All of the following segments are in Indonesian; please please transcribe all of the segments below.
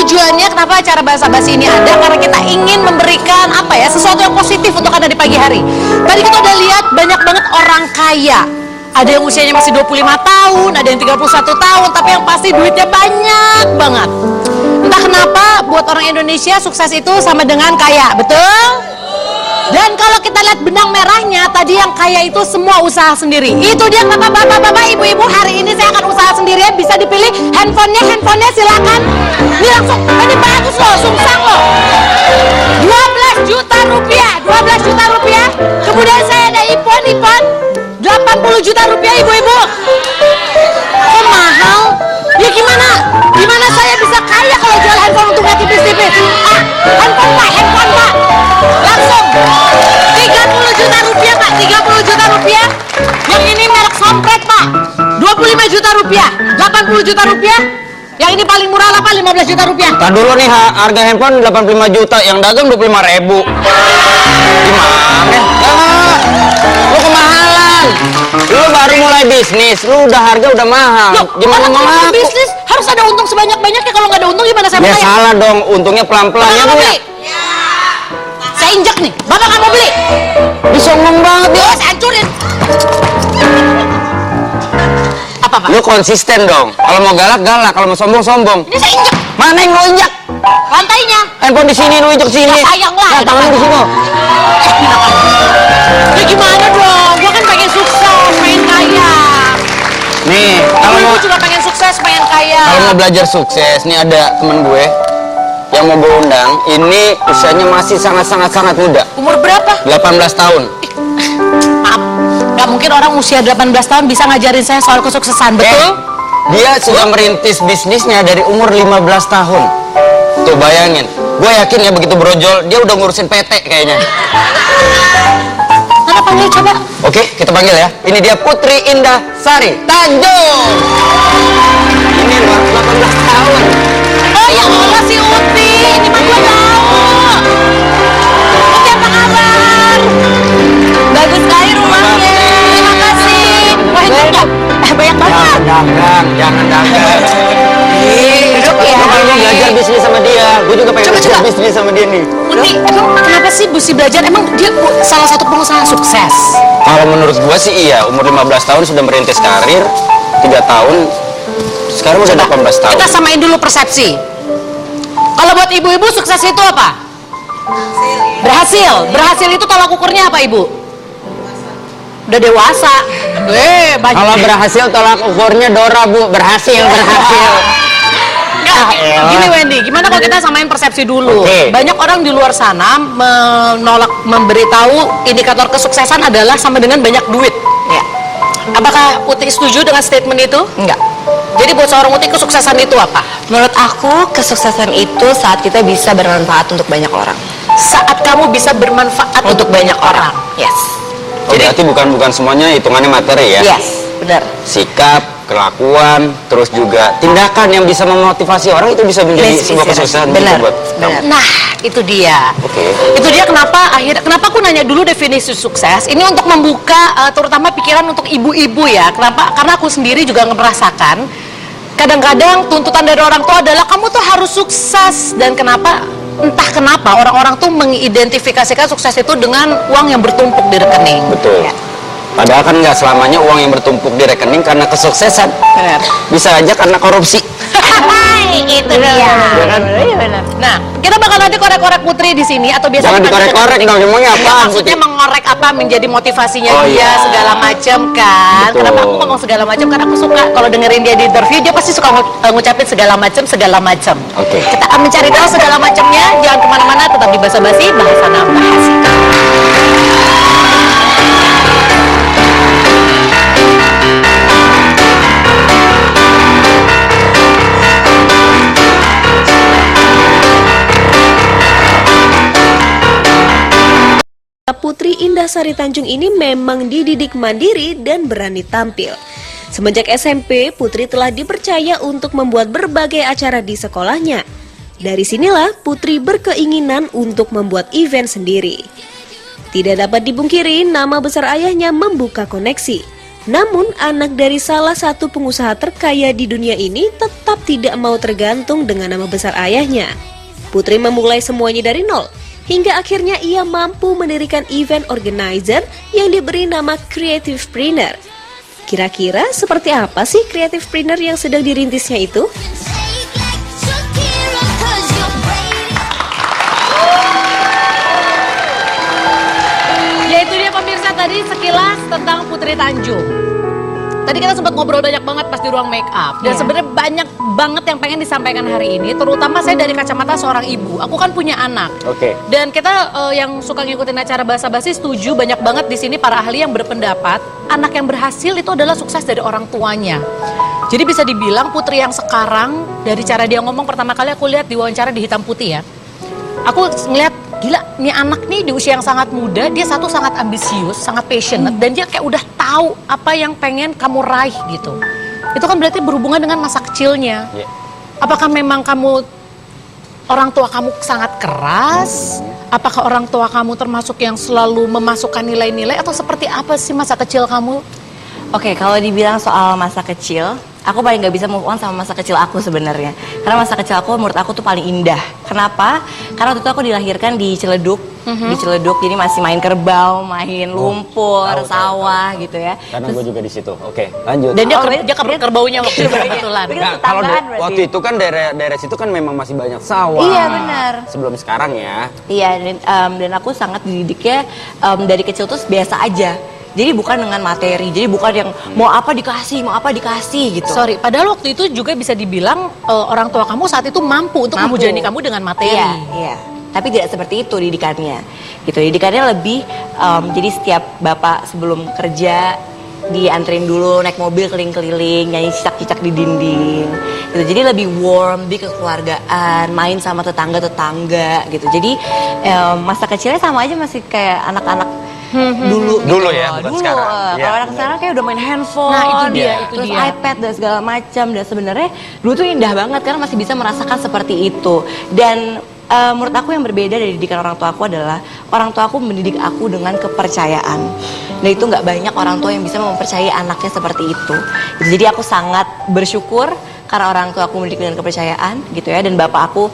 tujuannya kenapa acara Bahasa Basi ini ada, karena kita ingin memberikan apa ya, sesuatu yang positif untuk Anda di pagi hari. Tadi kita udah lihat banyak banget orang kaya. Ada yang usianya masih 25 tahun, ada yang 31 tahun, tapi yang pasti duitnya banyak banget. Entah kenapa buat orang Indonesia sukses itu sama dengan kaya, betul? Dan kalau kita lihat benang merahnya, tadi yang kaya itu semua usaha sendiri. Itu dia kenapa bapak-bapak, ibu-ibu, hari ini saya akan usaha sendirian. Bisa dipilih handphonenya silakan. Ini langsung, ini bagus loh, sungsang loh. 12 juta rupiah, 12 juta rupiah. Kemudian saya ada iPhone 80 juta rupiah, ibu-ibu. Kok mahal? Ya gimana saya bisa kaya kalau jual handphone untuk tipis-tipis? Handphone pak, langsung 30 juta rupiah pak, 30 juta rupiah. Yang ini merek Sompret pak, 25 juta rupiah, 80 juta rupiah. Yang ini paling murah lah pak, 15 juta rupiah. Ntar dulu nih, harga handphone 85 juta, yang dagang 25.000. Gimana? Lu kemahalan. Lu baru mulai bisnis, lu udah harga udah mahal. Loh, gimana mau ngaku? Bisnis harus ada untung sebanyak-banyaknya, kalau nggak ada untung gimana saya mau Ya kaya? salah dong, untungnya pelan-pelan ya bu ya. Saya injak nih, bapak nggak mau beli? Sombong banget ya. Saya hancurin. Apa pak? Lu konsisten dong. Kalau mau galak, kalau mau sombong. Ini saya injak. Mana yang lu injak? Lantainya. Handphone di sini, lu injak sini. Ya sayang lah. Nah, tangan lu di sini. Ya gimana dong? Gua kan pengen sukses, pengen kaya. Nih, kalau mau juga pengen sukses, pengen kaya. Kalau mau belajar sukses, nih ada temen gue yang mau gue undang. Ini usianya masih sangat muda. Umur berapa? 18 tahun. Maaf, nggak mungkin orang usia 18 tahun bisa ngajarin saya soal kesuksesan, betul? Dia sudah merintis bisnisnya dari umur 15 tahun. Tuh bayangin, gue yakin ya begitu brojol, dia udah ngurusin PT kayaknya. Mana panggil coba? Oke, kita panggil ya. Ini dia Putri Indah Sari Tanjung. Ini 18 tahun. Oh ya Allah, si Uti, ini mah gue tahu. Uti apa kabar? Bagus sekali rumahnya. Terima kasih. Wah itu enggak? Banyak banget. Jangan dagang. Duduk ya. Kalau mau belajar bisnis sama dia, gue juga pengen belajar bisnis sama dia nih. Uti, emang kenapa sih mesti belajar? Emang dia salah satu pengusaha sukses? Kalau menurut gue sih iya, umur 15 tahun sudah merintis karir, 3 tahun, sekarang udah 18 tahun. Kita samain dulu persepsi. Kalau buat ibu-ibu sukses itu apa? Berhasil. Berhasil itu tolak ukurnya apa ibu? Udah dewasa. Kalau berhasil tolak ukurnya Dora bu, berhasil. Gini Wendy, gimana kalau kita samain persepsi dulu? Banyak orang di luar sana menolak memberitahu indikator kesuksesan adalah sama dengan banyak duit. Ya. Apakah Uti setuju dengan statement itu? Enggak. Jadi buat seorang Uti kesuksesan itu apa? Menurut aku kesuksesan itu saat kita bisa bermanfaat untuk banyak orang. Saat kamu bisa bermanfaat untuk banyak orang. Yes. Jadi berarti bukan semuanya hitungannya materi ya? Yes, benar. Sikap, kelakuan, terus juga tindakan yang bisa memotivasi orang itu bisa menjadi sebuah kesuksesan. Benar. Buat Benar. Nah, itu dia. Itu dia kenapa aku nanya dulu definisi sukses. Ini untuk membuka terutama pikiran untuk ibu-ibu ya. Kenapa? Karena aku sendiri juga merasakan kadang-kadang tuntutan dari orang tua adalah kamu tuh harus sukses, dan entah kenapa orang-orang tuh mengidentifikasikan sukses itu dengan uang yang bertumpuk di rekening. Betul. Ya. Padahal kan nggak selamanya uang yang bertumpuk di rekening karena kesuksesan. Benar. Bisa aja karena korupsi. Itu dia. Nah, kita bakal nanti korek-korek Putri di sini atau biasanya Jangan dikorek-korek dong, emangnya apa? Maksudnya mengorek apa menjadi motivasinya dia iya. segala macam kan. Betul. Kenapa aku ngomong segala macam? Karena aku suka kalau dengerin dia di interview, dia pasti suka ngucapin segala macam. Oke. Kita akan mencari tahu segala macamnya. Jangan kemana-mana, tetap di Bahasa Basi, bahasana bahasi. Putri Indah Sari Tanjung ini memang dididik mandiri dan berani tampil. Semenjak SMP, Putri telah dipercaya untuk membuat berbagai acara di sekolahnya. Dari sinilah Putri berkeinginan untuk membuat event sendiri. Tidak dapat dipungkiri, nama besar ayahnya membuka koneksi. Namun anak dari salah satu pengusaha terkaya di dunia ini tetap tidak mau tergantung dengan nama besar ayahnya. Putri memulai semuanya dari nol, hingga akhirnya ia mampu mendirikan event organizer yang diberi nama Creativepreneur. Kira-kira seperti apa sih Creativepreneur yang sedang dirintisnya itu? Ya itu dia pemirsa tadi sekilas tentang Putri Tanjung. Tadi kita sempat ngobrol banyak banget pas di ruang make up. Dan sebenarnya banyak banget yang pengen disampaikan hari ini. Terutama saya dari kacamata seorang ibu. Aku kan punya anak. Oke. Dan kita yang suka ngikutin acara basa-basi setuju banyak banget di sini para ahli yang berpendapat anak yang berhasil itu adalah sukses dari orang tuanya. Jadi bisa dibilang Putri yang sekarang dari cara dia ngomong pertama kali aku lihat di wawancara di Hitam Putih ya. Aku ngeliat gila nih anak nih di usia yang sangat muda dia satu sangat ambisius, sangat passionate dan dia kayak udah tahu apa yang pengen kamu raih gitu. Itu kan berarti berhubungan dengan masa kecilnya. Yeah. Apakah memang orang tua kamu sangat keras? Apakah orang tua kamu termasuk yang selalu memasukkan nilai-nilai atau seperti apa sih masa kecil kamu? Oke, kalau dibilang soal masa kecil, aku paling nggak bisa move on sama masa kecil aku sebenarnya. Karena masa kecil aku menurut aku tuh paling indah. Kenapa? Karena waktu itu aku dilahirkan di Ciledug, jadi masih main kerbau, main lumpur, tahu. sawah gitu ya. Karena gue juga di situ. Oke, lanjut. Dan dia, Oh, dia kerbaunya waktu itu kebetulan. Begitu. Nggak, kalau tetanggaan berarti. waktu itu kan daerah situ kan memang masih banyak sawah. Iya, benar. Sebelum sekarang ya. Iya, dan aku sangat dididiknya dari kecil tuh biasa aja. Jadi bukan dengan materi, jadi bukan yang mau apa dikasih gitu. Sorry, padahal waktu itu juga bisa dibilang orang tua kamu saat itu mampu untuk Mampu. memujani kamu dengan materi. Iya. Tapi tidak seperti itu didikannya. Gitu, didikannya lebih jadi setiap bapak sebelum kerja dianterin dulu naik mobil keliling-keliling, nyanyi cicak-cicak di dinding. Gitu. Jadi lebih warm, lebih kekeluargaan, main sama tetangga-tetangga gitu. Jadi masa kecilnya sama aja masih kayak anak-anak dulu Dulu gitu ya, loh. bukan Dulu, sekarang. Iya, kalau anak benar. sekarang kayak udah main handphone, Nah, itu dia, itu terus dia. iPad dan segala macam. Dan sebenarnya dulu tuh indah banget karena masih bisa merasakan seperti itu. Dan menurut aku yang berbeda dari didikan orang tua aku adalah orang tua aku mendidik aku dengan kepercayaan. Dan itu nggak banyak orang tua yang bisa mempercayai anaknya seperti itu. Jadi aku sangat bersyukur karena orang tua aku mendidik dengan kepercayaan gitu ya, dan bapak aku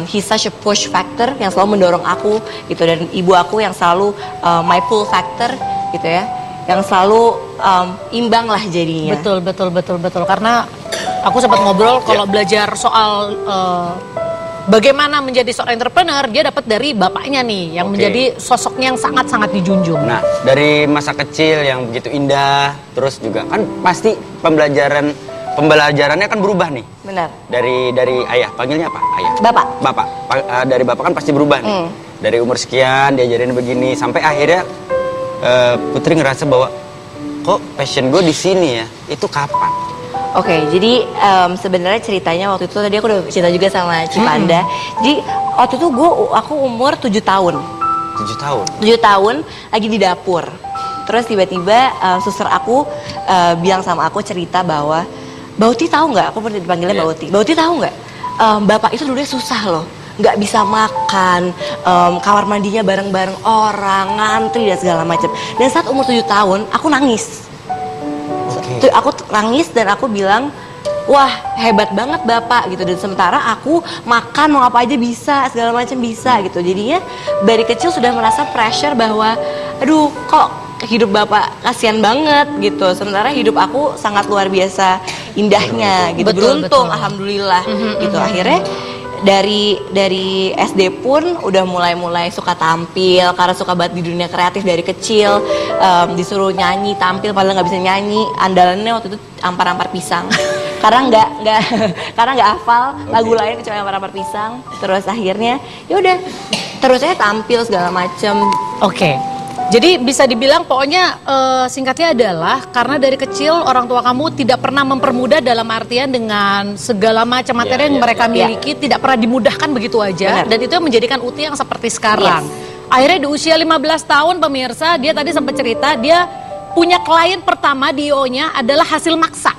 he's such a push factor yang selalu mendorong aku gitu, dan ibu aku yang selalu my pull factor gitu ya, yang selalu imbang lah jadinya. Betul. Karena aku sempat ngobrol kalau belajar soal bagaimana menjadi seorang entrepreneur, dia dapat dari bapaknya nih yang Oke. menjadi sosoknya yang sangat-sangat dijunjung. Nah, dari masa kecil yang begitu indah, terus juga kan pasti pembelajarannya kan berubah nih. Benar. Dari ayah, panggilnya apa? Ayah. Bapak. Bapak. Dari bapak kan pasti berubah nih. Dari umur sekian diajarin begini sampai akhirnya Putri ngerasa bahwa kok passion gue di sini ya. Itu kapan? Oke, jadi sebenarnya ceritanya waktu itu tadi aku udah cerita juga sama Cipanda. Jadi waktu itu aku umur 7 tahun. 7 tahun. 7 tahun lagi di dapur. Terus tiba-tiba suster aku bilang sama aku cerita bahwa Bauti tahu nggak? Aku pernah dipanggilnya Iya. Bauti. Bauti tahu nggak? Bapak itu dulunya susah loh, nggak bisa makan, kamar mandinya bareng-bareng orang, ngantri dan segala macam. Dan saat umur 7 tahun, aku nangis. Oke. Aku nangis dan aku bilang, wah hebat banget bapak gitu. Dan sementara aku makan mau apa aja bisa, segala macam bisa gitu. Jadinya dari kecil sudah merasa pressure bahwa, aduh kok hidup bapak kasihan banget gitu. Sementara hidup aku sangat luar biasa indahnya gitu. Betul, Beruntung, betul. alhamdulillah gitu. Akhirnya dari SD pun udah mulai suka tampil karena suka banget di dunia kreatif dari kecil. Disuruh nyanyi tampil padahal nggak bisa nyanyi, andalannya waktu itu ampar-ampar pisang karena nggak hafal lagu lain kecuali ampar-ampar pisang. Terus akhirnya ya udah terus saya tampil segala macem. Oke. Jadi bisa dibilang pokoknya singkatnya adalah karena dari kecil orang tua kamu tidak pernah mempermudah dalam artian dengan segala macam materi yang mereka miliki tidak pernah dimudahkan begitu aja. Benar. Dan itu yang menjadikan Uti yang seperti sekarang. Akhirnya di usia 15 tahun pemirsa, dia tadi sempat cerita dia punya klien pertama di IO-nya adalah hasil maksa.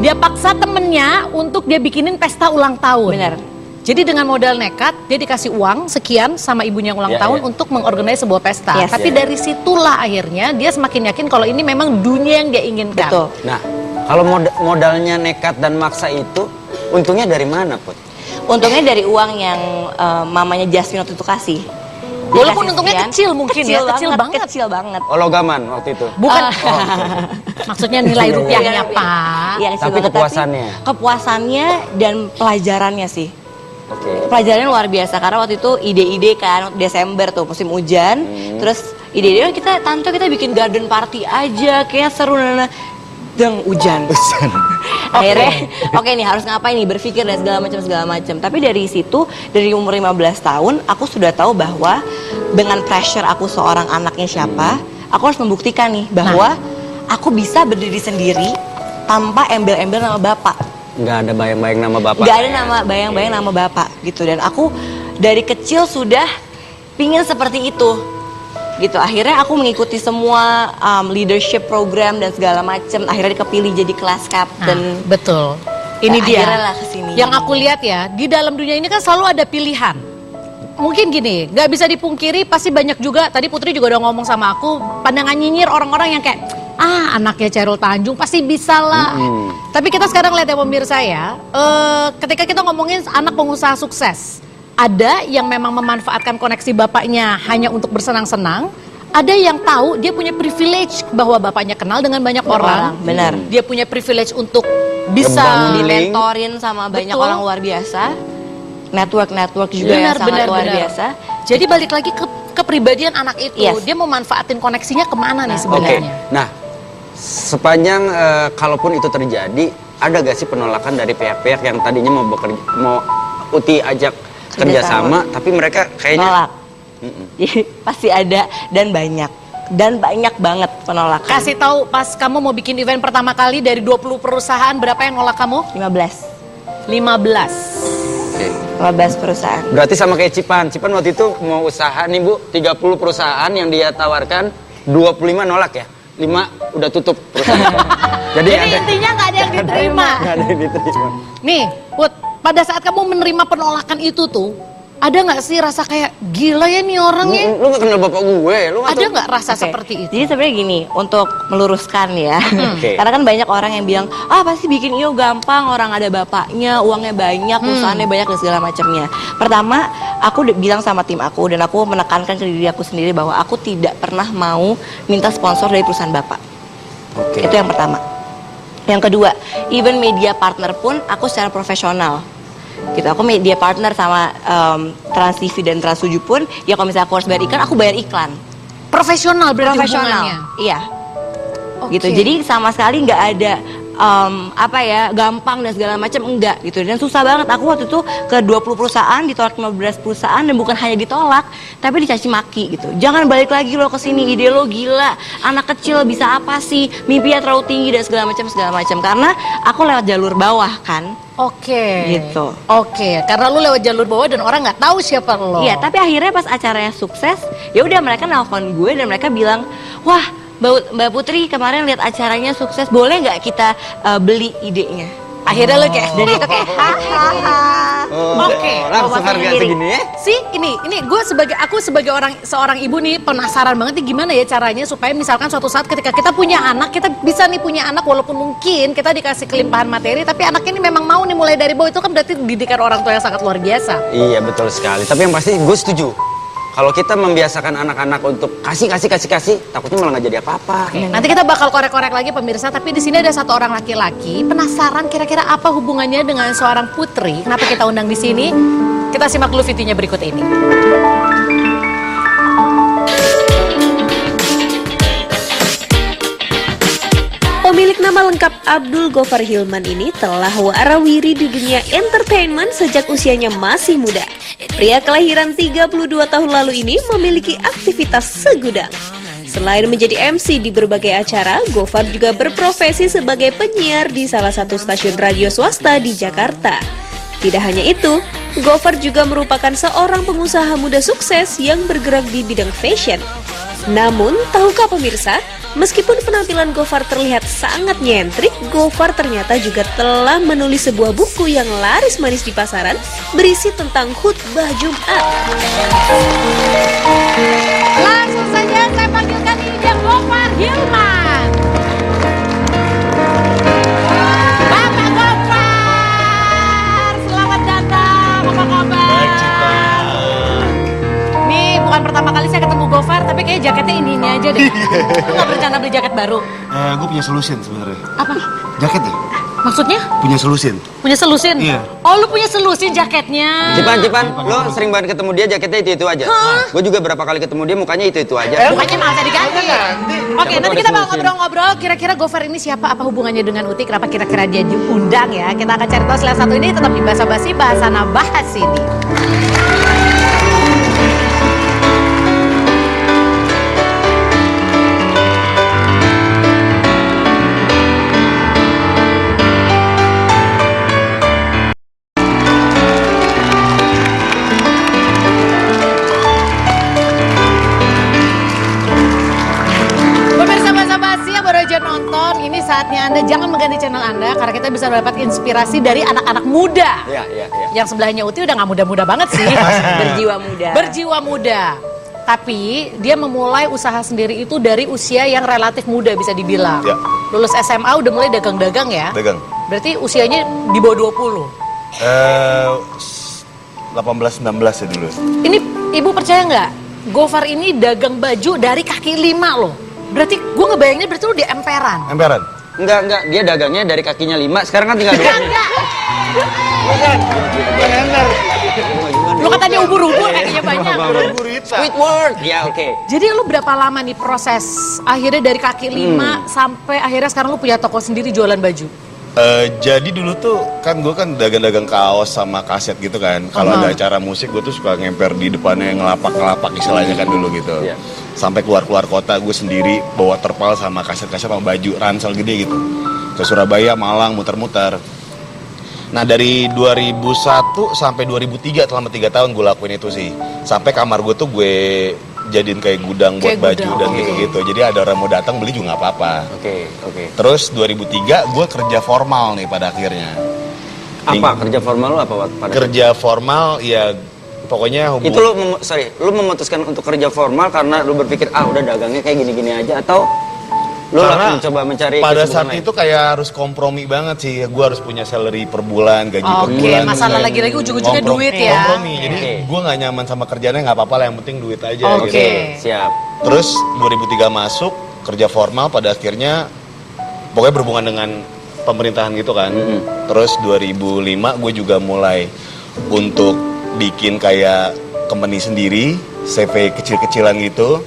Dia paksa temennya untuk dia bikinin pesta ulang tahun. Benar. Jadi dengan modal nekat, dia dikasih uang sekian sama ibunya yang ulang tahun untuk mengorganisasi sebuah pesta. Yes. Tapi dari situlah akhirnya dia semakin yakin kalau ini memang dunia yang dia inginkan. Betul. Nah, kalau modalnya nekat dan maksa itu, untungnya dari mana, Put? Untungnya dari uang yang mamanya Jasmine waktu itu kasih. Dia Walaupun kasih untungnya sekian. kecil mungkin ya, kecil banget. Kecil banget. Oh, logaman waktu itu? Bukan, maksudnya nilai rupiahnya, Pak. Iya, kecil Tapi banget, kepuasannya? kepuasannya dan pelajarannya sih. Oke. Pelajarannya luar biasa karena waktu itu ide-ide kan Desember tuh musim hujan, terus ide-ide tante kita bikin garden party aja kayak seru deng hujan. Akhirnya oke nih harus ngapain nih, berpikir dan segala macam. Tapi dari situ dari umur 15 tahun aku sudah tahu bahwa dengan pressure aku seorang anaknya siapa, aku harus membuktikan nih bahwa aku bisa berdiri sendiri tanpa embel-embel nama bapak. Nggak ada bayang-bayang nama bapak? Nggak ada nama bayang-bayang nama bapak gitu. Dan aku dari kecil sudah pingin seperti itu gitu. Akhirnya aku mengikuti semua leadership program dan segala macam. Akhirnya kepilih jadi kelas captain. Betul. Ini Ya, dia. akhirnya lah kesini. Yang aku lihat ya, di dalam dunia ini kan selalu ada pilihan. Mungkin gini, nggak bisa dipungkiri pasti banyak juga, tadi Putri juga udah ngomong sama aku, pandangan nyinyir orang-orang yang kayak, anaknya Chairul Tanjung pasti bisa lah. Tapi kita sekarang lihat ya pemirsa ya, ketika kita ngomongin anak pengusaha sukses, ada yang memang memanfaatkan koneksi bapaknya hanya untuk bersenang-senang, ada yang tahu dia punya privilege bahwa bapaknya kenal dengan banyak orang. Benar. Dia punya privilege untuk bisa Ngebangun Dimentorin sama banyak Betul. orang luar biasa. Network juga yang sangat luar biasa. Jadi balik lagi ke kepribadian anak itu, Yes. dia mau manfaatin koneksinya kemana nih Oke, sebenarnya? nah sepanjang kalaupun itu terjadi, ada gak sih penolakan dari pihak-pihak yang tadinya mau Uti ajak kerjasama, tapi mereka kayaknya Nolak. Jadi pasti ada dan banyak banget penolakan. Kasih tahu pas kamu mau bikin event pertama kali dari 20 perusahaan berapa yang nolak kamu? 15 Oke. 15 perusahaan. Berarti sama kayak Cipan waktu itu mau usaha nih Bu, 30 perusahaan yang dia tawarkan, 25 nolak ya, 5 udah tutup perusahaan. Jadi intinya nggak ada yang diterima. Nggak ada yang diterima. Nih, Put, pada saat kamu menerima penolakan itu tuh, ada nggak sih rasa kayak gila ya nih orangnya? Lu gak kenal bapak gue, lu gak Ada tahu. nggak rasa Oke. seperti itu? Jadi sebenarnya gini, untuk meluruskan ya. Oke. Karena kan banyak orang yang bilang, pasti bikin IO gampang, orang ada bapaknya, uangnya banyak, perusahaannya banyak dan segala macamnya. Pertama, aku bilang sama tim aku dan aku menekankan ke diri aku sendiri bahwa aku tidak pernah mau minta sponsor dari perusahaan bapak. Oke. Itu yang pertama. Yang kedua, even media partner pun aku secara profesional. Gitu, aku media partner sama Trans TV dan Trans 7 pun, ya kalau misalnya aku harus bayar iklan, aku bayar iklan. Profesional berarti hubungannya? Iya. Oke. Gitu. Jadi sama sekali nggak ada gampang dan segala macam, enggak gitu. Dan susah banget, aku waktu itu ke 20 perusahaan, ditolak 15 perusahaan, dan bukan hanya ditolak tapi dicaci maki gitu. Jangan balik lagi lo ke sini, ide lo gila, anak kecil bisa apa sih, mimpinya terlalu tinggi dan segala macam. Karena aku lewat jalur bawah kan. Oke. Gitu. Oke, karena lu lewat jalur bawah dan orang nggak tahu siapa lo. Iya, tapi akhirnya pas acaranya sukses, ya udah mereka nelpon gue dan mereka bilang, wah Mbak Putri kemarin lihat acaranya sukses, boleh nggak kita beli idenya? Akhirnya lo kayak Dan itu kayak hahaha. Oke. Langsung harga segini ya? Sih, ini gue aku sebagai seorang ibu nih penasaran banget nih gimana ya caranya supaya misalkan suatu saat ketika kita punya anak, kita bisa nih punya anak walaupun mungkin kita dikasih kelimpahan materi, tapi anaknya ini memang mau nih mulai dari bawah, itu kan berarti didikan orang tua yang sangat luar biasa. Iya betul sekali. Tapi yang pasti gue setuju. Kalau kita membiasakan anak-anak untuk kasih, takutnya malah nggak jadi apa-apa. Nanti kita bakal korek-korek lagi pemirsa, tapi di sini ada satu orang laki-laki. Penasaran kira-kira apa hubungannya dengan seorang putri? Kenapa kita undang di sini? Kita simak dulu videonya berikut ini. Pemilik nama lengkap Abdul Gofar Hilman ini telah warawiri di dunia entertainment sejak usianya masih muda. Pria kelahiran 32 tahun lalu ini memiliki aktivitas segudang. Selain menjadi MC di berbagai acara, Gofar juga berprofesi sebagai penyiar di salah satu stasiun radio swasta di Jakarta. Tidak hanya itu, Gofar juga merupakan seorang pengusaha muda sukses yang bergerak di bidang fashion. Namun, tahukah pemirsa, meskipun penampilan Gofar terlihat sangat nyentrik, Gofar ternyata juga telah menulis sebuah buku yang laris manis di pasaran berisi tentang khutbah Jumat. Langsung saja saya panggilkan ini dia Gofar Hilman. Bapak Gofar, selamat datang. Apa kabar? Nih bukan pertama kali saya ketemu Gofar, tapi kayak jaketnya ini aja deh. Lu nggak berencana beli jaket baru? Gue punya solusin sebenarnya. Apa? Jaket ya? Maksudnya? Punya solusin. Punya selusin? Iya. Oh lu punya selusin jaketnya. Cipan, lo sering banget ketemu dia jaketnya itu aja. Gue juga berapa kali ketemu dia mukanya itu aja. Bukannya malah tadi diganti. Oke, Siapa nanti tahu kita ada mau solusi. ngobrol-ngobrol. Kira-kira Gofar ini siapa? Apa hubungannya dengan Uti? Kenapa kira-kira dia diundang ya? Kita akan cari tahu setelah satu ini. Tetap di Basa Basi, Bahasana bahas ini. Pemirsa Basa Basi yang baru aja nonton, ini saatnya Anda jangan mengganti channel Anda karena kita bisa mendapat inspirasi dari anak-anak muda. Iya. Yang sebelahnya Uti udah nggak muda-muda banget sih. Berjiwa muda. Berjiwa muda. Tapi dia memulai usaha sendiri itu dari usia yang relatif muda bisa dibilang. Ya. Lulus SMA udah mulai dagang-dagang ya. Dagang. Berarti usianya di bawah 20. 18-19 ya dulu. Ini ibu percaya nggak? Gofar ini dagang baju dari kaki 5 loh. Berarti gue ngebayanginnya berarti lu di emperan. Emperan? Enggak, dia dagangnya dari kakinya 5, sekarang kan tinggal 2. Enggak. Lu katanya ubur-ubur kakinya banyak. Squidward. Ya, oke. Jadi lu berapa lama nih proses akhirnya dari kaki 5 sampai akhirnya sekarang lu punya toko sendiri jualan baju? Jadi dulu tuh kan gue kan dagang-dagang kaos sama kaset gitu kan. Kalau ada acara musik gue tuh suka ngemper di depannya ngelapak-ngelapak istilahnya kan dulu gitu. Iya. Sampai keluar-keluar kota gue sendiri bawa terpal sama kaset-kaset sama baju ransel gede gitu. Ke Surabaya, Malang, muter-muter. Nah dari 2001 sampai 2003 selama 3 tahun gue lakuin itu sih. Sampai kamar gue tuh gue jadiin kayak gudang buat Kayak baju gudang, dan oke. gitu-gitu. Jadi ada orang mau datang beli juga nggak apa-apa. Oke. Terus 2003 gue kerja formal nih pada akhirnya. Apa kerja formal lu apa pada Kerja formal ya pokoknya itu lu memutuskan untuk kerja formal karena lu berpikir udah dagangnya kayak gini-gini aja atau lu karena mencoba mencari pada kesibukan saat lain? itu kayak harus kompromi banget sih. Gue harus punya salary per bulan, gaji per Oke, bulan. masalah lagi-lagi ujung-ujungnya duit ya. Kompromi. Jadi Oke. gue nggak nyaman sama kerjaannya, nggak apa-apa lah, yang penting duit aja Oke. gitu. Siap. Terus 2003 masuk kerja formal, pada akhirnya pokoknya berhubungan dengan pemerintahan gitu kan. Terus 2005 gue juga mulai untuk bikin kayak company sendiri, CV kecil-kecilan gitu.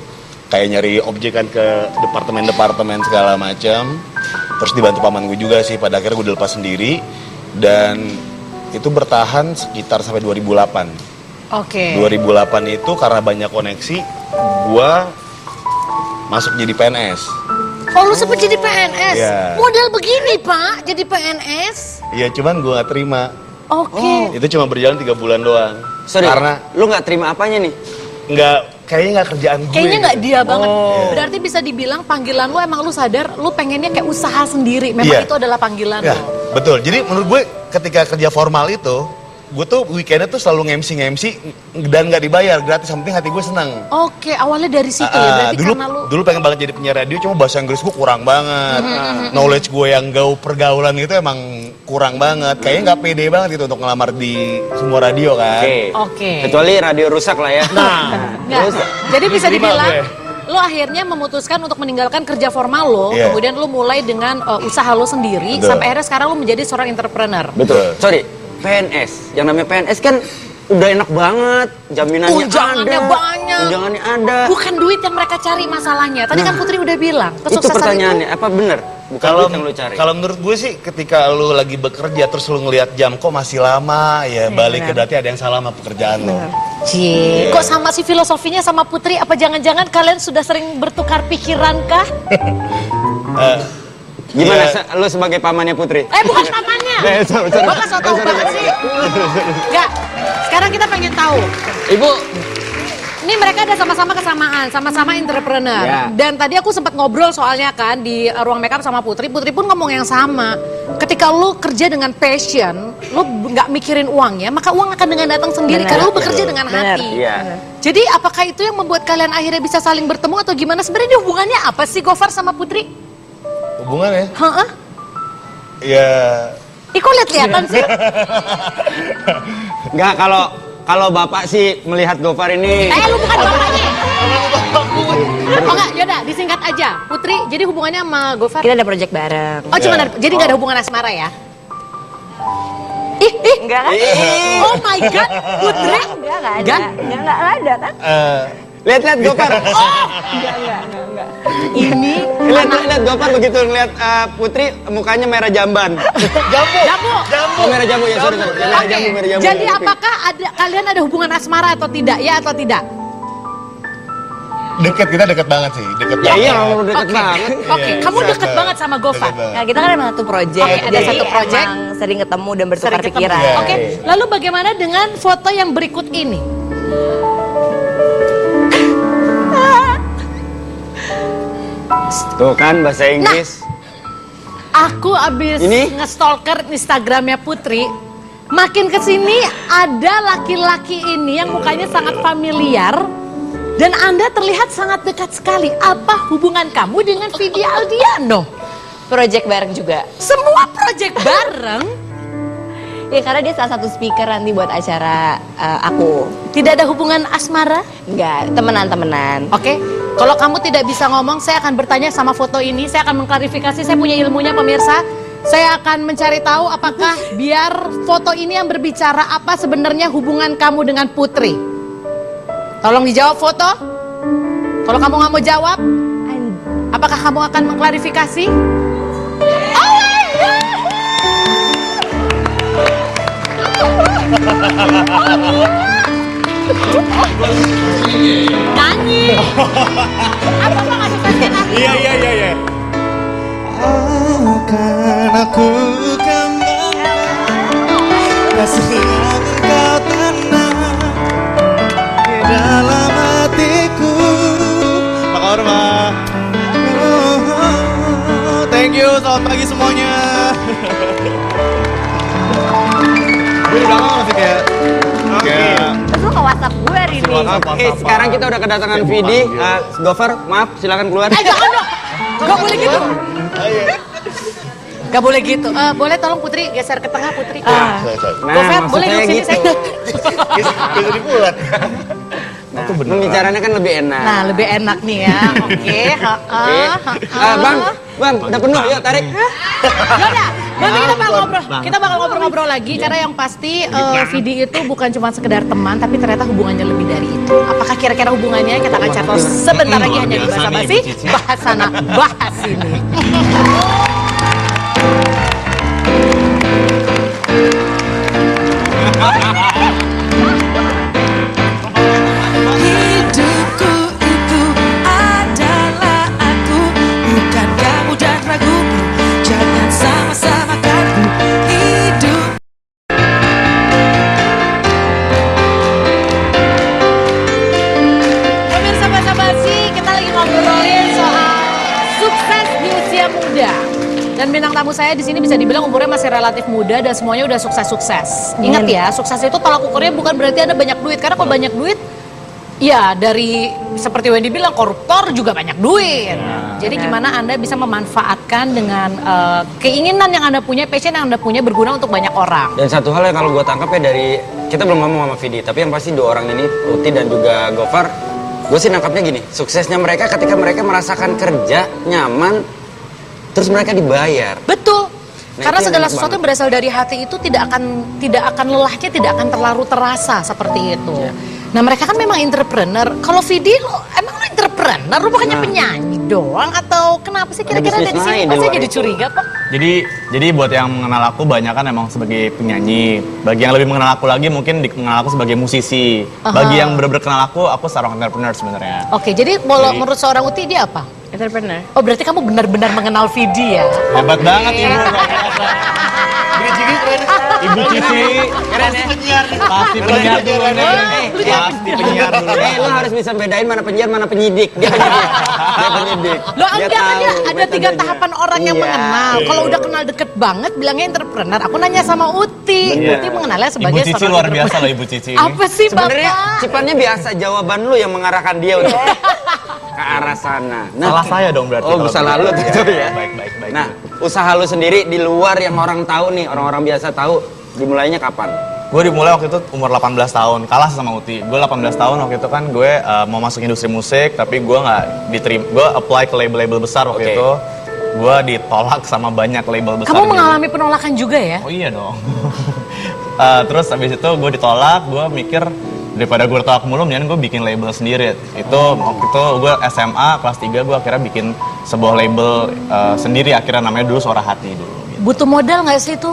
Kayak nyari objek kan ke departemen-departemen segala macam. Terus dibantu paman gue juga sih, pada akhirnya gue dilepas sendiri. Dan itu bertahan sekitar sampai 2008. Oke. 2008 itu karena banyak koneksi, gua masuk jadi PNS. Oh lu sempet jadi PNS? Iya. Model begini pak, jadi PNS? Iya, cuman gua nggak terima. Oke. Itu cuma berjalan 3 bulan doang. Sorry, Karena lu nggak terima apanya nih? kayaknya nggak kerjaan gue. Kayaknya nggak gitu. dia banget. Iya. Berarti bisa dibilang panggilan lu emang lu sadar lu pengennya kayak usaha sendiri. Memang Iya. itu adalah panggilan Ya, lu. betul. Jadi menurut gue ketika kerja formal itu, gue tuh weekendnya tuh selalu nge-MC dan nggak dibayar, gratis. Yang penting hati gue seneng. Oke, awalnya dari situ ya. Berarti dulu karena lu dulu pengen banget jadi penyiar radio, cuma bahasa Inggris gue kurang banget. Knowledge gue yang pergaulan itu emang kurang banget. Kayaknya nggak pede banget gitu untuk ngelamar di semua radio kan. Oke. Kecuali radio rusak lah ya. Nggak. Rusak. Jadi bisa Diterima dibilang gue. lu akhirnya memutuskan untuk meninggalkan kerja formal lo, Iya. kemudian lu mulai dengan usaha lo sendiri, Betul. sampai akhirnya sekarang lu menjadi seorang entrepreneur. Betul. Sorry, PNS. Yang namanya PNS kan udah enak banget, jaminannya Tunjangannya ada. banyak. Tunjangannya ada. Bukan duit yang mereka cari masalahnya. Tadi kan Putri udah bilang, Itu kesuksesan pertanyaannya, apa bener? Bukan Kalau duit yang lu cari. kalau menurut gue sih ketika lu lagi bekerja terus lu ngelihat jam kok masih lama, ya balik ke berarti ada yang salah sama pekerjaan lo. Cie, kok sama sih filosofinya sama Putri? Apa jangan-jangan kalian sudah sering bertukar pikiran kah? Gimana Iya. lu sebagai pamannya Putri? Bukan pamannya. sorry. Bapak so tau banget sih. Enggak, sekarang kita pengen tahu. Ibu, ini mereka ada sama-sama kesamaan, sama-sama entrepreneur. Ya. Dan tadi aku sempat ngobrol soalnya kan di ruang makeup sama Putri. Putri pun ngomong yang sama. Ketika lu kerja dengan passion, lu nggak mikirin uangnya, maka uang akan dengan datang sendiri. Benar. Karena lu bekerja dengan Benar. hati. Iya. Jadi apakah itu yang membuat kalian akhirnya bisa saling bertemu atau gimana? Sebenarnya hubungannya apa sih Gofar sama Putri? Hubungan ya? Hah? Ya Ih kok lihat-lihatan sih? Enggak, kalau Bapak sih melihat Gofar ini Lu bukan bapaknya. Oh enggak, yaudah disingkat aja. Putri, jadi hubungannya sama Gofar? Kita ada project bareng. Oh cuma jadi nggak ada hubungan asmara ya? Ih, Enggak kan? oh my god, Putri? Enggak ada. Gan? Enggak ada kan? lihat Gofar. Enggak. Ini Lihat Gofar begitu ngeliat Putri mukanya merah jamban. Jambu. Oh, merah jambu ya, sorry. Merah Oke, jambu, merah jambu. jadi apakah kalian ada hubungan asmara atau tidak? Ya atau tidak? kita deket banget sih, deket Ya banget. iya, orang deket banget. Oke, Iya, kamu bisa deket banget sama Gofar. deket banget. Nah, kita kan emang satu project. Oke, ada jadi satu project. emang sering ketemu dan bertukar Sering ketemu. pikiran. Iya. Oke, lalu bagaimana dengan foto yang berikut ini? Tuh kan bahasa Inggris. Aku abis Ini? nge-stalker Instagramnya Putri. Makin kesini ada laki-laki ini yang mukanya sangat familiar. Dan Anda terlihat sangat dekat sekali. Apa hubungan kamu dengan Vidi Aldiano? Project bareng juga. Semua project bareng. Ya karena dia salah satu speaker nanti buat acara aku. Tidak ada hubungan asmara? Enggak, temenan-temenan. Oke, kalau kamu tidak bisa ngomong, saya akan bertanya sama foto ini. Saya akan mengklarifikasi, saya punya ilmunya pemirsa. Saya akan mencari tahu apakah biar foto ini yang berbicara apa sebenarnya hubungan kamu dengan Putri. Tolong dijawab foto. Kalau kamu nggak mau jawab, apakah kamu akan mengklarifikasi? Oh my God! Nyanyi. Apa nggak suka nyanyi? Iya. Akan aku kembangkan kasih yang kau tanam di dalam hatiku. Apa kabar, Ma? Thank you, selamat pagi semuanya. Gue di belakang masih kayak Terus lu ke WhatsApp gue hari ini. Oke, sekarang kita udah kedatangan Vidi. Gofar, maaf, silakan keluar. Jangan dong. Gak boleh gitu. Gak boleh gitu. Boleh tolong Putri geser ke tengah Putri. Nah, Gofar, boleh maksudnya duduk sini gitu. saya. jadi bulat. Pembicaranya kan lebih enak. Nah, lebih enak nih ya. Oke. Oke. Bang, udah penuh, yuk tarik. Yaudah, nanti kita bakal ngobrol. Kita bakal ngobrol-ngobrol lagi karena yang pasti Vidi itu bukan cuma sekedar teman, tapi ternyata hubungannya lebih dari itu. Apakah kira-kira hubungannya kita akan cari sebentar lagi hanya di Bahasa Basi, bahas sana, bahas sini. Hidupku itu adalah aku, bukan kamu dan ragumu. Jangan sama-samakan ku hidup. Pemirsa Bahasa Basi, kita lagi ngobrolin soal sukses di usia muda. Dan bintang tamu saya di sini bisa dibilang umurnya masih relatif muda dan semuanya udah sukses-sukses. Ingat ya, sukses itu tolak ukurnya bukan berarti Anda banyak duit. Karena kalau banyak duit, ya dari seperti Wendy bilang, koruptor juga banyak duit. Jadi gimana Anda bisa memanfaatkan dengan keinginan yang Anda punya, passion yang Anda punya berguna untuk banyak orang. Dan satu hal yang kalau gue tangkap ya dari, kita belum ngomong sama Vidi, tapi yang pasti dua orang ini, Uti dan juga Gofar, gue sih nangkapnya gini, suksesnya mereka ketika mereka merasakan kerja, nyaman, terus mereka dibayar. Betul. Nah, Karena itu yang segala enak sesuatu yang banget. berasal dari hati itu tidak akan lelahnya, tidak akan terlalu terasa seperti itu. Iya. Nah mereka kan memang entrepreneur. Kalau Vidi emang lo entrepreneur, lo bukannya penyanyi doang atau kenapa sih kira-kira bisnis dari sini? lain di Kok saya luar jadi itu. curiga Pak? Jadi buat yang mengenal aku banyak kan emang sebagai penyanyi. Bagi yang lebih mengenal aku lagi mungkin mengenal aku sebagai musisi. Bagi yang benar-benar kenal aku seorang entrepreneur sebenarnya. Oke, jadi menurut seorang Uti dia apa? Entrepreneur. Oh berarti kamu benar-benar mengenal Vidi ya? Hebat banget ibu. Ibu Cici. Keren ya? Pasti penyiar dulu nih. Pasti penyiar dulu. Lo harus bisa bedain mana penyiar, mana penyidik. Dia penyidik. Dia penyidik. Lo Dia enggak kan ya, tahu ada 3 metodenya. tahapan orang yang Iya. mengenal. Kalau udah kenal deket banget, bilangnya entrepreneur. Aku nanya sama Uti. Uti mengenalnya Ibu sebagai Cici seorang luar biasa entrepreneur. loh Ibu Cici ini. Apa sih Sebenarnya Bapak? Cipannya biasa, jawaban lu yang mengarahkan dia untuk ke arah sana. Salah saya dong berarti. Oh, kalau salah lu begitu. tuh ya. Baik, baik, baik. Nah, usaha lu sendiri di luar yang orang tahu nih, orang-orang biasa tahu, dimulainya kapan? Gue dimulai waktu itu umur 18 tahun, kalah sama Uti. Gue 18 tahun waktu itu kan gue mau masuk industri musik, tapi gue nggak diterima. Gue apply ke label-label besar waktu Oke. itu. Gue ditolak sama banyak label besar. Kamu di- mengalami penolakan juga ya? Oh iya dong. Terus habis itu gue ditolak, gue mikir daripada gue ditolak mulu, mendingan gue bikin label sendiri. Itu waktu itu gue SMA kelas 3 gue akhirnya bikin sebuah label sendiri, akhirnya namanya dulu Suara Hati dulu. Gitu. Butuh modal nggak sih itu?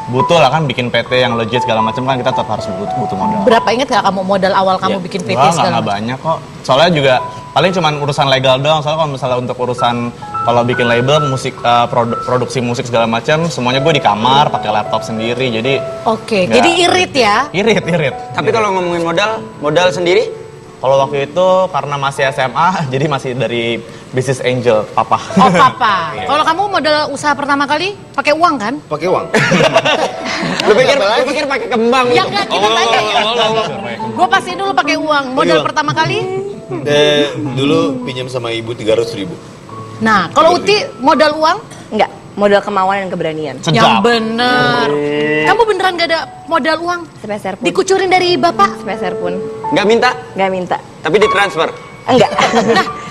Butuh lah kan bikin PT yang legit segala macam kan kita tetap harus butuh modal. Berapa inget gak kamu modal awal kamu bikin PT Wah, segala nggak macam? banyak kok. Soalnya juga paling cuman urusan legal doang. Soalnya kalau misalnya untuk urusan kalau bikin label musik produksi musik segala macam semuanya gue di kamar pakai laptop sendiri. Jadi Oke, nggak- jadi irit ya? irit. Tapi kalau ngomongin modal sendiri, Kalau waktu itu karena masih SMA jadi masih dari business angel papa. Oh papa. Kalau kamu modal usaha pertama kali pakai uang kan? Pakai uang. lu pikir pakai kembang Ya gitu? enggak kita tanya. Gue pastiin dulu pakai uang. Modal pertama kali? Dulu pinjam sama ibu 300.000. Nah, kalau Uti modal uang? Enggak, modal kemauan dan keberanian. Yang bener. Kamu beneran gak ada modal uang? Sepeser pun. Dikucurin dari bapak? Sepeser pun. Nggak minta, Nggak minta. tapi ditransfer. Enggak.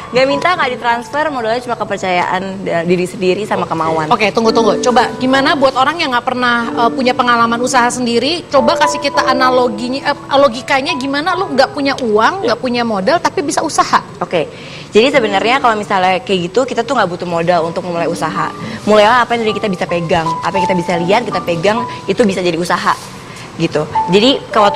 Nggak minta, nggak ditransfer, modalnya cuma kepercayaan diri sendiri sama kemauan. Oke, tunggu. Coba gimana buat orang yang nggak pernah punya pengalaman usaha sendiri, coba kasih kita analoginya, logikanya gimana lu nggak punya uang, nggak punya modal, tapi bisa usaha. Oke, jadi sebenarnya kalau misalnya kayak gitu, kita tuh nggak butuh modal untuk memulai usaha. Mulailah apa yang dari kita bisa pegang, apa yang kita bisa lihat, kita pegang, itu bisa jadi usaha. Gitu. Jadi kalau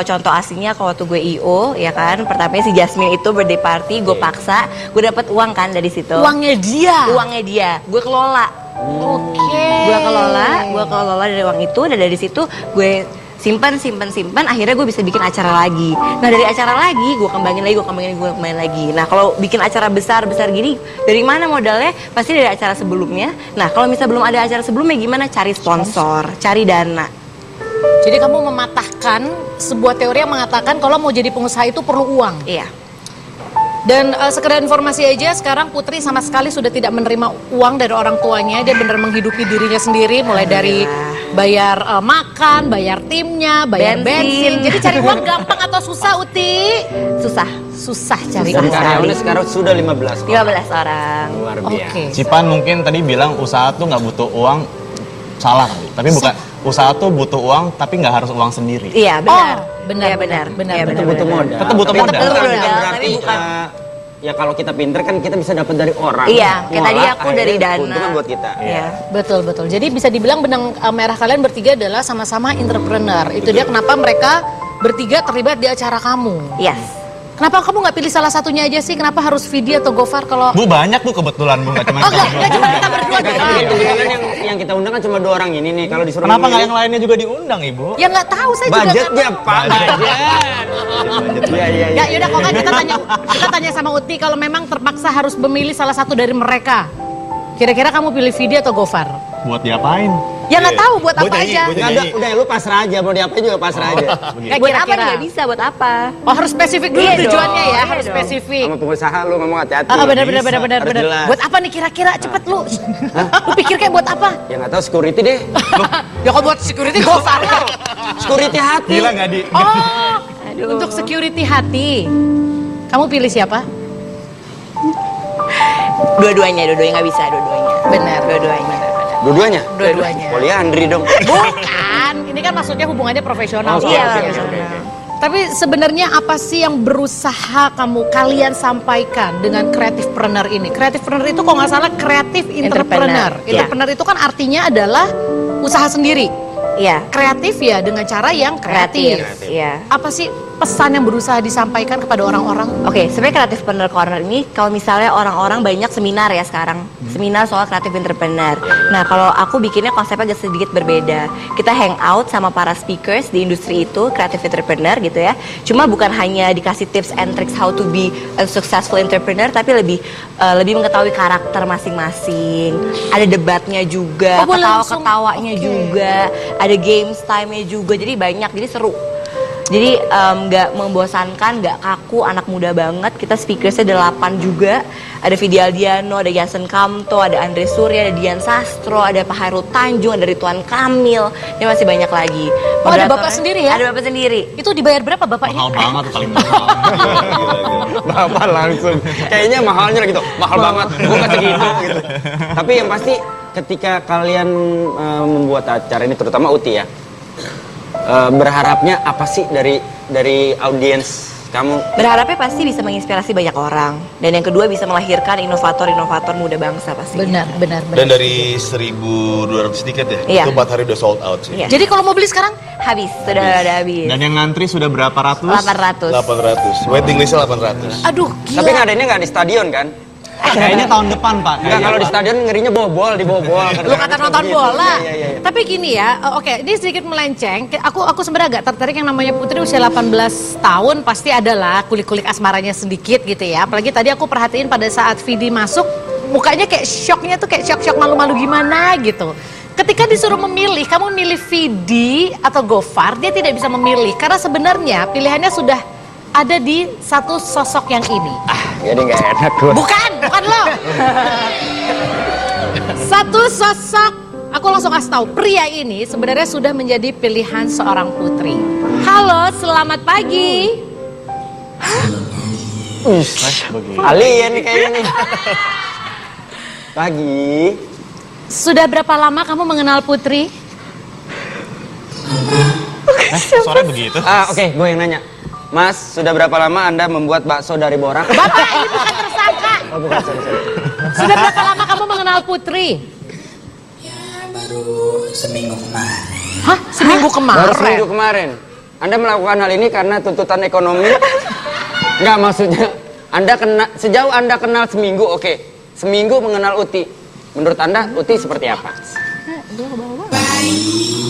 contoh aslinya kalau waktu gue IO ya kan, pertamanya si Jasmine itu birthday party, gue paksa, gue dapat uang kan dari situ. Uangnya dia. Uangnya dia, gue kelola. Oke. Gue kelola dari uang itu, dan dari situ gue simpan, akhirnya gue bisa bikin acara lagi. Nah dari acara lagi, gue kembangin lagi. Nah kalau bikin acara besar gini, dari mana modalnya? Pasti dari acara sebelumnya. Nah kalau misalnya belum ada acara sebelumnya, gimana? Cari sponsor, cari dana. Jadi kamu mematahkan sebuah teori yang mengatakan kalau mau jadi pengusaha itu perlu uang. Iya. Dan sekedar informasi aja, sekarang Putri sama sekali sudah tidak menerima uang dari orang tuanya. Dia benar menghidupi dirinya sendiri, mulai dari bayar makan, bayar timnya, bayar bensin. Bensin. Jadi cari uang gampang atau susah, Uti? Susah cari Dan uang. karyawannya sekarang sudah 15 orang. 15 orang. Luar Oke. biasa. Cipan mungkin tadi bilang usaha tuh nggak butuh uang, salah kali. Tapi bukan, usaha tuh butuh uang tapi nggak harus uang sendiri. Iya benar. Oh, benar, Iya, benar. Iya, Tetap butuh modal. Tetap butuh Tapi modal. bukan Betul, modal, berarti tapi bukan. ya kalau kita pinter kan kita bisa dapat dari orang. Iya, kayak tadi Ngolah, aku dari akhirnya dana. keuntungan buat kita. Iya. Betul. Jadi bisa dibilang benang merah kalian bertiga adalah sama-sama entrepreneur. Itu dia kenapa mereka bertiga terlibat di acara kamu. Yes. Kenapa kamu nggak pilih salah satunya aja sih? Kenapa harus Vidi atau Gofar kalau... Bu banyak bu kebetulan bu, nggak cuma Oh kita berdua. enggak cuma kita berdua Kan doang. kebetulan yang kita undang kan cuma 2 orang ini nih. Kalau disuruh Kenapa nggak milih, yang lainnya juga diundang ibu? Ya nggak tahu, saya juga budgetnya nggak tahu. Pak, budget. Iya. Ya yaudah kok kan kita tanya sama Uti kalau memang terpaksa harus memilih salah satu dari mereka. Kira-kira kamu pilih Vidi atau Gofar? Buat diapain? Ya nggak tahu buat apa aja. Nggak ada, udah lu pasrah aja, mau diapain juga pasrah aja. Ya, Buat apa kira-kira. nih? Nggak bisa, buat apa? Oh harus spesifik dulu Iya tujuannya dong, ya, iya harus dong. spesifik. Sama pengusaha lu ngomong hati-hati. Benar. Harus jelas. Buat apa nih kira-kira? Cepet lu. Lu pikir kayak buat apa? Ya nggak tahu security deh. Ya kalau buat security Gofar. Security hati. Gila nggak di? Oh, untuk security hati. Kamu pilih siapa? Dua-duanya nggak bisa, dua-duanya. Benar. Dua-duanya. Dua-duanya? Dua-duanya. Poliandri dong. Bukan, ini kan maksudnya hubungannya profesional. Iya, soalnya. profesional. Tapi sebenarnya apa sih yang berusaha kalian sampaikan dengan kreatifpreneur ini? Kreatifpreneur itu kalau nggak salah kreatif entrepreneur. Entrepreneur, iya. Entrepreneur itu kan artinya adalah usaha sendiri. Iya. Kreatif ya dengan cara yang kreatif. Iya. Apa sih pesan yang berusaha disampaikan kepada orang-orang? Oke, sebenarnya Creativepreneur Corner ini kalau misalnya orang-orang banyak seminar ya sekarang, seminar soal kreatif entrepreneur. Nah, kalau aku bikinnya konsepnya agak sedikit berbeda. Kita hang out sama para speakers di industri itu, kreatif entrepreneur gitu ya. Cuma bukan hanya dikasih tips and tricks how to be a successful entrepreneur, tapi lebih mengetahui karakter masing-masing. Ada debatnya juga, Oh, boleh langsung. ketawa-ketawanya juga, ada games time-nya juga. Jadi banyak, jadi seru. Jadi nggak membosankan, nggak kaku, anak muda banget. Kita speakersnya 8 juga. Ada Vidi Aldiano, ada Yasen Kamto, ada Andre Surya, ada Dian Sastro, ada Pak Hairul Tanjung, ada Ridwan Kamil. Ini masih banyak lagi. Oh, ada bapak sendiri ya? Ada bapak sendiri. Itu dibayar berapa bapaknya? Mahal banget tuh, paling mahal. Bapak langsung. Kayaknya mahalnya gitu. Mahal banget. Gue nggak segitu gitu. Tapi yang pasti ketika kalian membuat acara ini, terutama Uti ya, berharapnya apa sih dari audiens kamu? Berharapnya pasti bisa menginspirasi banyak orang. Dan yang kedua bisa melahirkan inovator-inovator muda bangsa pasti. Benar. Dan dari 1.200 tiket ya, Iya. itu 4 hari udah sold out sih. Iya. Jadi kalau mau beli sekarang, Habis, sudah habis. Dan yang ngantri sudah berapa ratus? 800. 800, waiting listnya 800. aduh gila. Tapi ngadainnya nggak di stadion kan? Kayaknya tahun depan, Pak. Enggak, kalau di stadion ngerinya dibobol. Lu kata nonton bola. Iya. Tapi gini ya, oke, ini sedikit melenceng. Aku sebenarnya agak tertarik yang namanya Putri usia 18 tahun pasti adalah kulik-kulik asmaranya sedikit gitu ya. Apalagi tadi aku perhatiin pada saat Vidi masuk, mukanya kayak shocknya tuh kayak shock malu-malu gimana gitu. Ketika disuruh memilih, kamu milih Vidi atau Gofar, dia tidak bisa memilih karena sebenarnya pilihannya sudah ada di satu sosok yang ini. Jadi nggak enak gue. Bukan lo. Satu sosok, aku langsung kasih tahu, pria ini sebenarnya sudah menjadi pilihan seorang putri. Halo, selamat pagi. Alien nih kayaknya nih. Pagi. Sudah berapa lama kamu mengenal Putri? Sore begitu. Oke, gue yang nanya. Mas, sudah berapa lama Anda membuat bakso dari borak? Bapak, ini bukan tersangka. Oh, bukan, sorry. Sudah berapa lama kamu mengenal Putri? Ya baru seminggu kemarin. Hah? Seminggu kemarin? Baru seminggu kemarin. Anda melakukan hal ini karena tuntutan ekonomi? Enggak, maksudnya sejauh Anda kenal seminggu, oke. Seminggu mengenal Uti. Menurut Anda Uti seperti apa?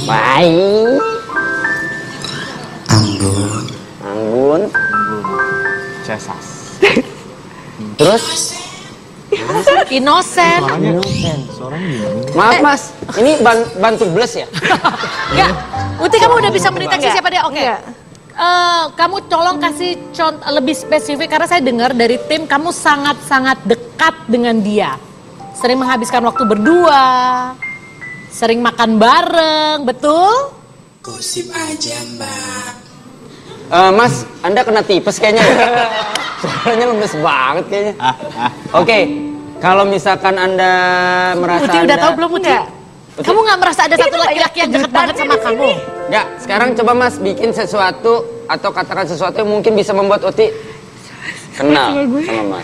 Baik. Anggun. Cesas. Terus? Inosen. Maaf Mas, ini bantu bles ya? Enggak. Uti, kamu udah bisa mendeteksi siapa dia? Oke. Kamu tolong kasih contoh lebih spesifik karena saya dengar dari tim kamu sangat-sangat dekat dengan dia. Sering menghabiskan waktu berdua, sering makan bareng, betul? Gosip aja mbak. Mas, Anda kena tipes kayaknya ya? Suaranya lemes banget kayaknya. Oke, kalau misalkan Anda merasa Uti udah Anda... tahu belum Uti? Kamu nggak merasa ada satu laki-laki yang deket banget sama kamu? Nggak, sekarang coba Mas bikin sesuatu atau katakan sesuatu yang mungkin bisa membuat Uti kenal sama Mas.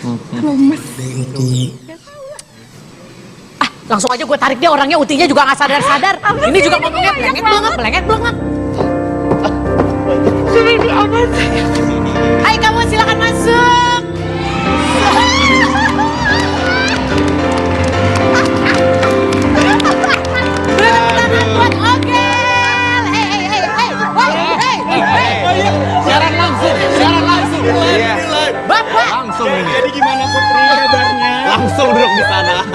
Langsung aja gue tarik dia, orangnya Utinya juga nggak sadar-sadar. Ini juga ngomongnya pelengek banget. Hai kamu, silakan masuk. Buat Ogel. Siaran langsung. Bapak. Langsung ini. Jadi gimana Putri kabarnya? Langsung duduk di sana.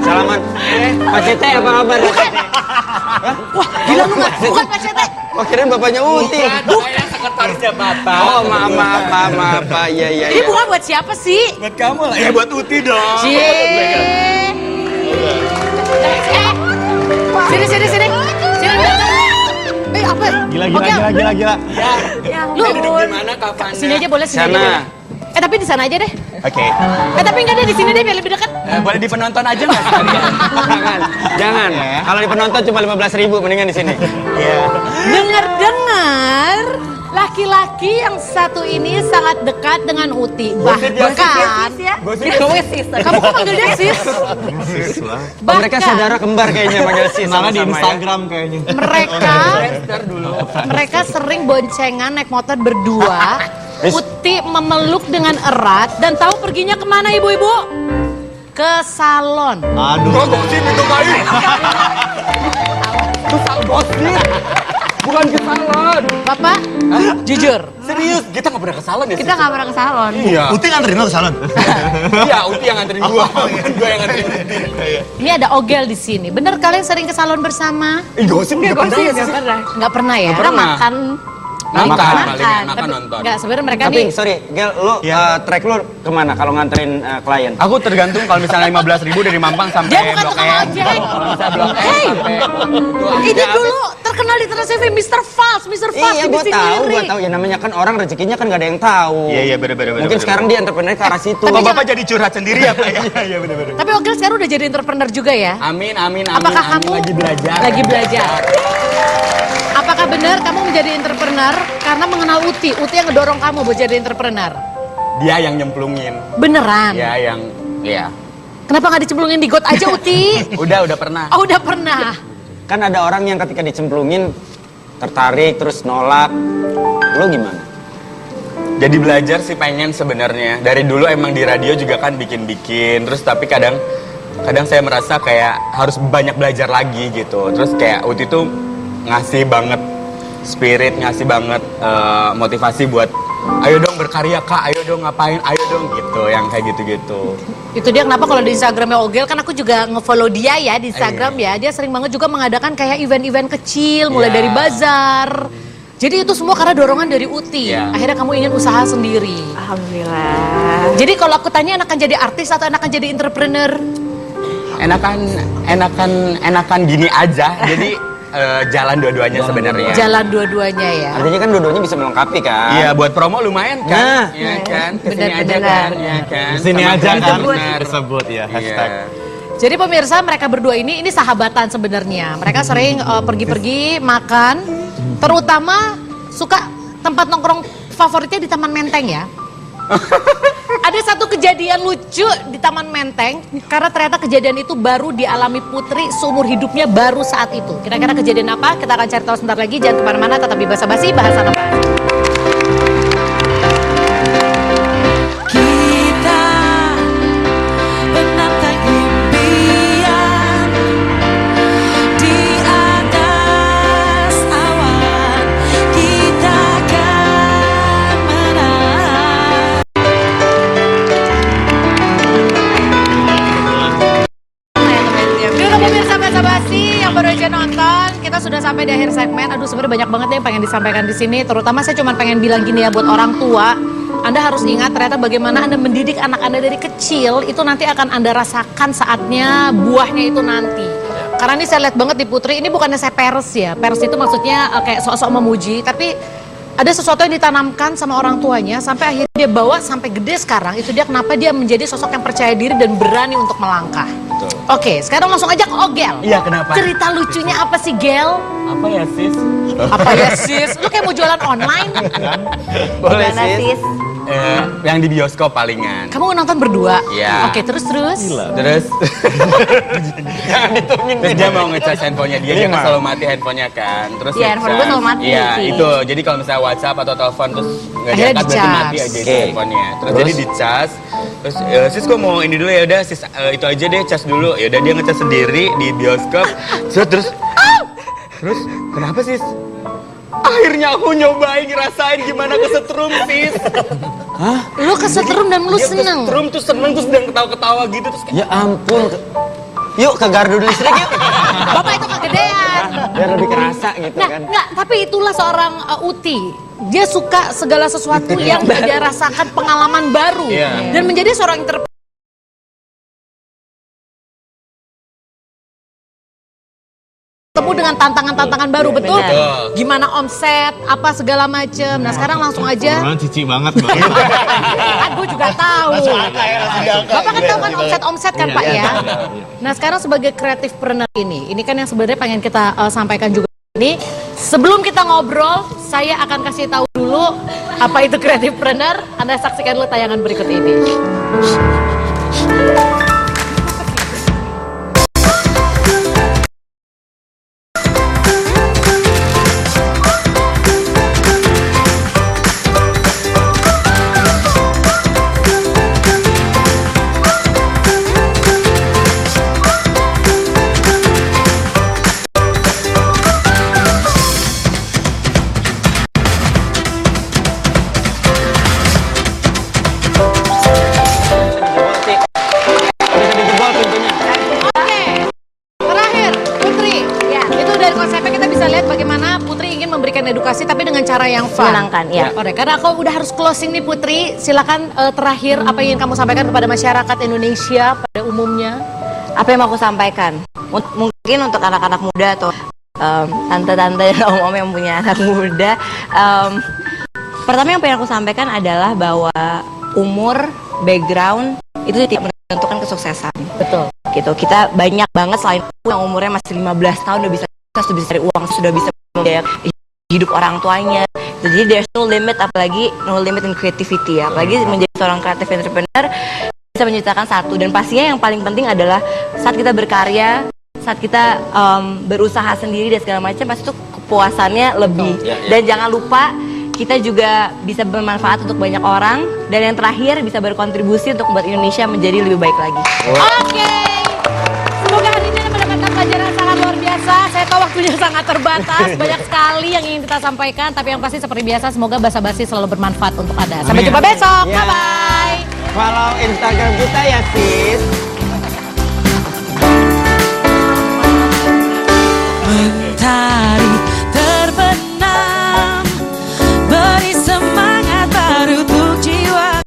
Salaman. Pak Cete apa kabar? Wah, gila lu nggak? Bukan Pak Cete. Oh, kirain bapaknya Uti. Saya sekretarisnya bapak. Oh, maaf, Pak. Iya. Ini bunga buat siapa sih? Buat kamu lah. Ya buat Uti dong. Sini. Sini. Apa? Gila. Lu Duduk di mana kapan? sini aja boleh sini Sana. aja. Tapi di sana aja deh. Oke. Tapi enggak deh di sini deh biar lebih dekat. Boleh di penonton aja nggak sekalian? Jangan. Kalau di penonton cuma 15.000, mendingan di sini. Iya. Dengar-dengar laki-laki yang satu ini sangat dekat dengan Uti. Bahkan, kamu kok manggil dia sis? Oh, mereka saudara kembar kayaknya manggil sis. Kenalnya di sama-sama ya. Instagram kayaknya. Mereka sering boncengan naik motor berdua. Uti memeluk dengan erat dan tahu perginya kemana ibu-ibu? Ke salon. Aduh. Gosip itu baik. Gosip. Bukan ke salon. Bapak, jujur. Serius, kita nggak pernah ke salon ya? Kita nggak pernah ke salon. Iya. Uti nganterin lo ke salon? Iya, Uti yang nganterin gua. Bukan gua yang nganterin Uti. Ini ada Ogel di sini. Bener kalian sering ke salon bersama? Gosip nggak pernah ya? Sis? Nggak pernah ya? Nggak pernah. Makan. Makan Makan. palingan, makan Tapi- nonton. Nggak, sebenarnya mereka Tapi nih sorry, Gel, lu track lu kemana kalau nganterin klien? Aku tergantung kalau misalnya 15.000 dari Mampang sampai dia bukan Blok tukang M. ojek. Kalau misalnya Blok M Hey, sampai ini dulu terkenal di Trans TV Mr. Fals, Mr. Fals Iya, di gua sini tahu, Riri. gua tahu. Ya namanya kan orang rezekinya kan gak ada yang tahu. Iya, bener-bener. Mungkin sekarang dia entrepreneur ke arah situ. Tapi Bapak jadi curhat sendiri ya, Pak? Iya, bener-bener. Tapi Ogel sekarang udah jadi entrepreneur juga ya? Amin. Apakah kamu lagi belajar? Lagi belajar. Apakah benar kamu menjadi entrepreneur karena mengenal Uti? Uti yang ngedorong kamu buat jadi entrepreneur? Dia yang nyemplungin. Beneran? Dia yang, iya. Kenapa nggak dicemplungin di got aja Uti? Udah pernah. Oh udah pernah. Kan ada orang yang ketika dicemplungin tertarik terus nolak. Lu gimana? Jadi belajar sih pengen sebenarnya. Dari dulu emang di radio juga kan bikin-bikin. Terus tapi kadang saya merasa kayak harus banyak belajar lagi gitu. Terus kayak Uti tuh ngasih banget spirit, ngasih banget motivasi buat ayo dong berkarya kak, ayo dong ngapain, ayo dong gitu. Yang kayak gitu-gitu. Itu dia kenapa kalau di Instagramnya Ogel, kan aku juga nge-follow dia ya di Instagram ya. Dia sering banget juga mengadakan kayak event-event kecil, mulai Iya. dari bazar. Jadi itu semua karena dorongan dari Uti. Iya. Akhirnya kamu ingin usaha sendiri. Alhamdulillah. Jadi kalau aku tanya enakan jadi artis atau enakan jadi entrepreneur? Enakan gini aja. Jadi jalan dua-duanya sebenarnya. Jalan dua-duanya ya. Artinya kan dua-duanya bisa melengkapi kan? Iya, buat promo lumayan kan? Nah. Iya kan? Kesini Benar, aja benar. kan? Iya kan? Sini Sama aja kan benar. disebut ya hashtag. Iya. Jadi pemirsa, mereka berdua ini sahabatan sebenarnya. Mereka sering pergi-pergi makan, terutama suka tempat nongkrong favoritnya di Taman Menteng ya. Ada satu kejadian lucu di Taman Menteng karena ternyata kejadian itu baru dialami Putri seumur hidupnya baru saat itu. Kira-kira kejadian apa? Kita akan cari tahu sebentar lagi. Jangan kemana-mana, tetap di Basa-Basi, bahasan apa? Kita menantang impian di atas awan. Kita akan menang. Dulu pemirsa Basa-Basi yang baru aja nonton, kita sudah sampai di akhir segmen. Aduh, sebenarnya banyak banget yang pengen disampaikan di sini. Terutama saya cuma pengen bilang gini ya buat orang tua. Anda harus ingat ternyata bagaimana Anda mendidik anak Anda dari kecil, itu nanti akan Anda rasakan saatnya buahnya itu nanti. Karena ini saya lihat banget di Putri, ini bukannya saya pers ya. Pers itu maksudnya kayak sok-sok memuji, tapi ada sesuatu yang ditanamkan sama orang tuanya sampai akhirnya dia bawa sampai gede sekarang. Itu dia kenapa dia menjadi sosok yang percaya diri dan berani untuk melangkah. Oke, sekarang langsung aja ke Ogel. Iya, kenapa? Cerita lucunya apa sih, Gel? Apa ya sis? Apa ya, sis? Lu kayak mau jualan online? Boleh Gimana, sih. sis? Yang di bioskop palingan. Kamu nonton berdua? Iya. Oke, terus? Terus jangan ditungin. Terus dia mau ngecas handphonenya dia kan selalu mati handphonenya kan. Terus Iya, handphone gue selalu mati Iya, sih. itu. Jadi kalau misalnya WhatsApp atau telepon terus nggak Akhirnya diangkat berarti dicas. mati aja itu Oke. handphonenya. Terus Terus? jadi dicas. Terus sis kok mau ini dulu ya udah sis itu aja deh cas dulu. Ya udah dia ngecas sendiri di bioskop. Terus kenapa sis? Akhirnya aku nyobain ngerasain gimana kesetrum sis. Lu kesetrum dan lu Dia seneng? kesetrum tuh seneng terus dan ketawa-ketawa gitu terus kayak Ya ampun. Yuk ke gardu listrik yuk. Bapak itu kegedean. Biar lebih kerasa gitu Nah, kan. enggak, tapi itulah seorang Uti. Dia suka segala sesuatu yang dia rasakan pengalaman baru. Iya. Dan menjadi seorang entrepreneur. Ketemu dengan tantangan-tantangan baru, betul? Betul. Gimana omset, apa segala macem. Nah sekarang langsung aja. Orang cici banget bang. Kan gue juga tahu. Bapak kan tahu kan omset-omset kan Pak ya. Nah sekarang sebagai kreatif preneur ini kan yang sebenarnya pengen kita sampaikan juga ini. Sebelum kita ngobrol, saya akan kasih tahu dulu apa itu creativepreneur. Anda saksikan dulu tayangan berikut ini. Bisa dijebol pintunya. Oke, terakhir Putri. Ya. Itu dari konsepnya kita bisa lihat bagaimana Putri ingin memberikan edukasi tapi dengan cara yang fun. Menyenangkan, ya. Oke, karena aku udah harus closing nih Putri, silakan terakhir apa yang ingin kamu sampaikan kepada masyarakat Indonesia pada umumnya. Apa yang mau aku sampaikan? Mungkin untuk anak-anak muda atau tante-tante dan om-om yang punya anak muda. Pertama yang pengen aku sampaikan adalah bahwa umur, background itu tidak menentukan kesuksesan. Betul. Gitu. Kita banyak banget selain aku yang umurnya masih 15 tahun udah bisa sukses, udah bisa cari uang, sudah bisa membiayai hidup orang tuanya. Jadi there's no limit, apalagi no limit in creativity ya. Apalagi menjadi seorang creative entrepreneur bisa menciptakan satu, dan pastinya yang paling penting adalah saat kita berkarya, saat kita berusaha sendiri dan segala macam, pasti tuh kepuasannya lebih. Dan jangan lupa kita juga bisa bermanfaat untuk banyak orang, dan yang terakhir bisa berkontribusi untuk membuat Indonesia menjadi lebih baik lagi. Oke. Semoga hari ini Anda mendapatkan pelajaran yang sangat luar biasa. Saya tahu waktunya sangat terbatas, banyak sekali yang ingin kita sampaikan, tapi yang pasti seperti biasa semoga basa-basi selalu bermanfaat untuk Anda. Sampai jumpa besok. Ya. Bye bye. Follow Instagram kita ya sis.